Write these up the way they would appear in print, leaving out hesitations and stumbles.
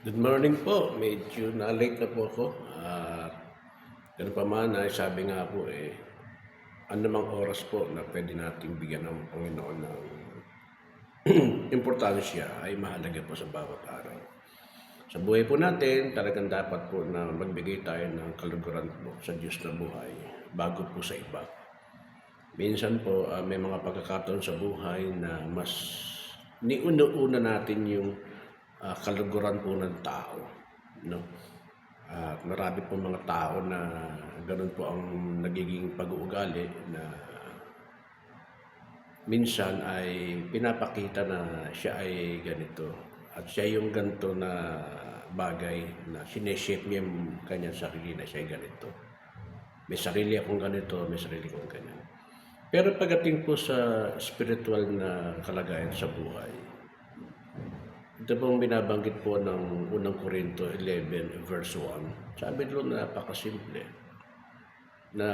Good morning po. Medyo na-late na po ako. Ganun pa man ay sabi nga po anumang oras po na pwede nating bigyan ng Panginoon ng importansya ay mahalaga po sa bawat araw. Sa buhay po natin, talagang dapat po na magbigay tayo ng kaluguran po sa Diyos na buhay bago po sa iba. Minsan po, may mga pagkakataon sa buhay na mas niuna-una natin yung kaluguran po ng tao. No? At marami po mga tao na ganun po ang nagiging pag-uugali na minsan ay pinapakita na siya ay ganito. At siya yung ganito na bagay na sineshape niya yung kanyang sarili na siya ay ganito. May sarili akong ganito, may sarili akong ganyan. Pero pagdating po sa spiritual na kalagayan sa buhay, ito pong binabanggit po ng unang Korinto 11 verse 1. Sabi doon napakasimple na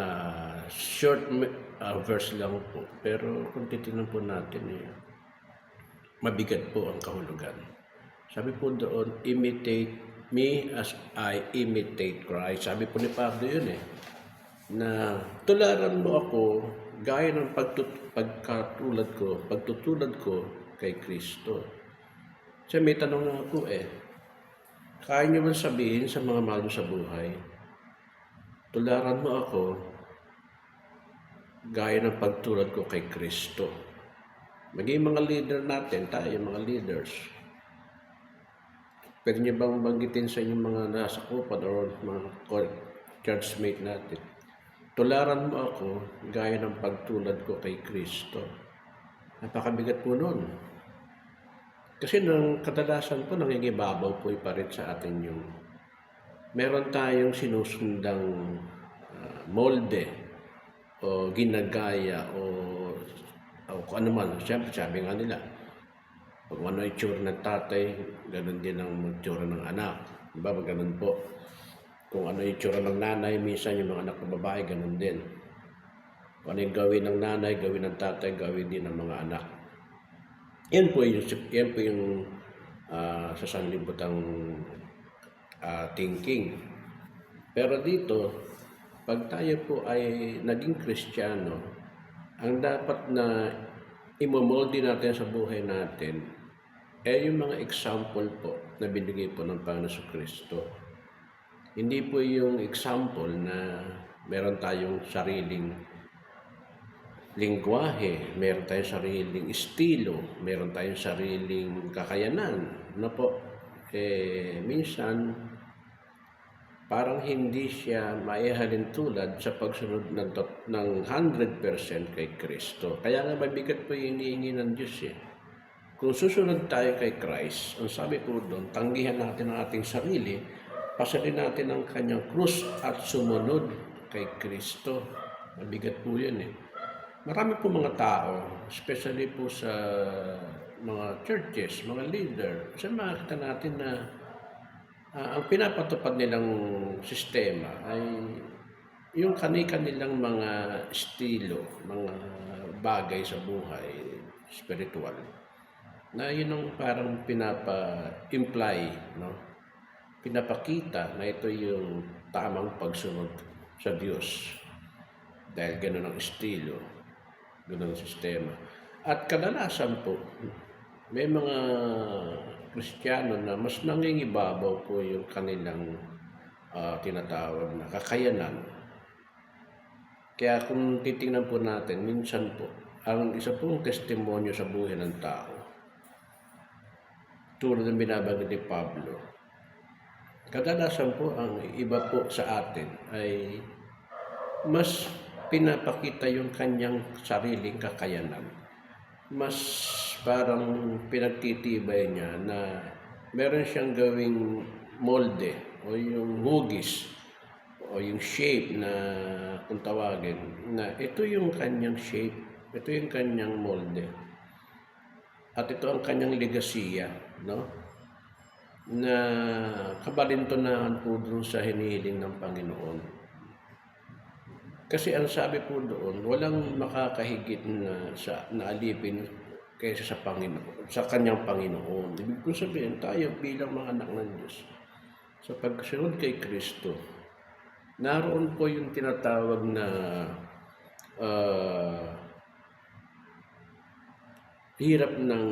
short verse lang po. Pero kung titignan po natin, mabigat po ang kahulugan. Sabi po doon, imitate me as I imitate Christ. Sabi po ni Pablo yun na tularan mo ako gaya ng pagtutulad ko kay Kristo. Kasi may tanong nga po kaya niyo bang sabihin sa mga mahal sa buhay, tularan mo ako gaya ng pagtulad ko kay Kristo. Maging mga leader natin, tayo mga leaders. Pwede niyo bang banggitin sa inyong mga nasa kupan or mga churchmate natin, tularan mo ako gaya ng pagtulad ko kay Kristo. Napakabigat po nun. Kasi nang kadalasan po nangingibabaw po pa rin sa atin yung meron tayong sinusundang molde o ginagaya o kung ano man. Siyempre sabi nga nila, kung ano itsura ng tatay, ganun din ang itsura ng anak. Diba? Ganun po. Kung ano itsura ng nanay, minsan yung mga anak na babae, ganun din. Kung ano yung gawin ng nanay, gawin ng tatay, gawin din ng mga anak. Yan po yung sa sanlibutan thinking. Pero dito, pag tayo po ay naging Kristiyano, ang dapat na imomolde natin sa buhay natin ay yung mga example po na binigay po ng Panginoon Kristo. Hindi po yung example na meron tayong sariling lingwahe, meron tayong sariling estilo, meron tayong sariling kakayanan. Na po, minsan, parang hindi siya maihalin tulad sa pagsunod ng 100% kay Kristo. Kaya nga mabigat po yung hinihingi ng Diyos Kung susunod tayo kay Christ, ang sabi po doon, tanggihan natin ang ating sarili, pasalin natin ang kanyang krus at sumunod kay Kristo. Mabigat po yun Marami po mga tao, especially po sa mga churches, mga leader, kasi makikita natin na ang pinapatupad nilang sistema ay yung kani-kanilang mga estilo, mga bagay sa buhay, spiritual, na yun ang parang pinapa-imply, no? Pinapakita na ito yung tamang pagsunod sa Diyos. Dahil gano'n ang estilo, gano'n ang sistema. At kadalasan po, may mga Kristiyano na mas nangingibabaw po yung kanilang tinatawag na kakayanan. Kaya kung titingnan po natin, minsan po, ang isa pong testimonyo sa buhay ng tao, tulad ng binabanggit ni Pablo, kadalasan po ang iba po sa atin ay mas pinapakita yung kanyang sariling kakayanan. Mas parang pinagtitibay niya na meron siyang gawing molde o yung hugis o yung shape na kung tawagin na ito yung kanyang shape, ito yung kanyang molde. At ito ang kanyang legasiya, no? Na kabalintunaan po doon sa hinihiling ng Panginoon. Kasi ang sabi po doon, walang makakahigit na alipin kaysa sa Panginoon, sa kanyang Panginoon. Ibig ko sabihin, tayo bilang mga anak ng Diyos, sa pagsunod kay Kristo, naroon po yung tinatawag na hirap ng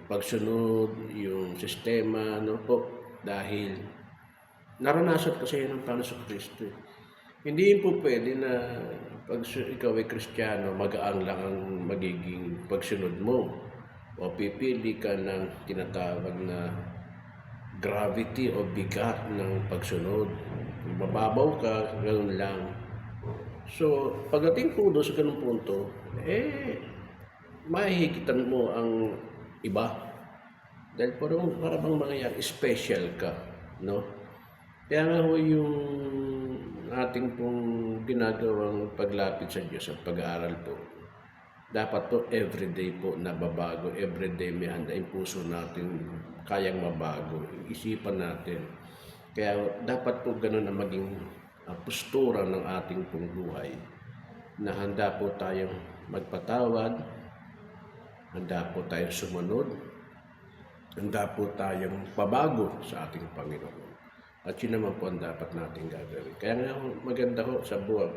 pagsunod, yung sistema, no po, dahil naranasan kasi yan ng Panginoon Kristo. Hindi po pwede na pag ikaw ay Kristiyano, magaang lang ang magiging pagsunod mo. O pipili ka ng tinatawag na gravity o bigat ng pagsunod. Mababaw ka, ganoon lang. So, pagdating po doon sa ganung punto, mahihigitan mo ang iba. Dahil para bang mangyayari, special ka, no? Kaya nga ho yung ating pong ginagawang paglapit sa Diyos at pag-aaral po, dapat po everyday po nababago, everyday may handa yung puso natin kayang mabago, isipan natin. Kaya dapat po ganun ang maging postura ng ating pong buhay, na handa po tayong magpatawad, handa po tayong sumunod, handa po tayong pabago sa ating Panginoon. At yun naman po ang dapat natin gagawin. Kaya nga maganda ho sa buwan,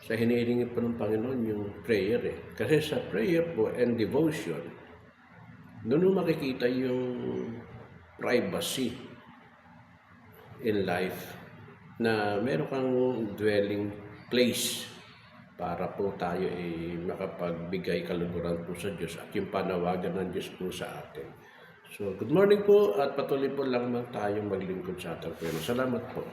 sa hinihilingi po ng Panginoon yung prayer Kasi sa prayer po and devotion, doon makikita yung privacy in life, na meron kang dwelling place para po tayo ay makapagbigay kaluguran po sa Diyos at yung panawagan ng Diyos po sa atin. So, good morning po at patuloy po lang tayong maglingkod sa ating Panginoon. Salamat po.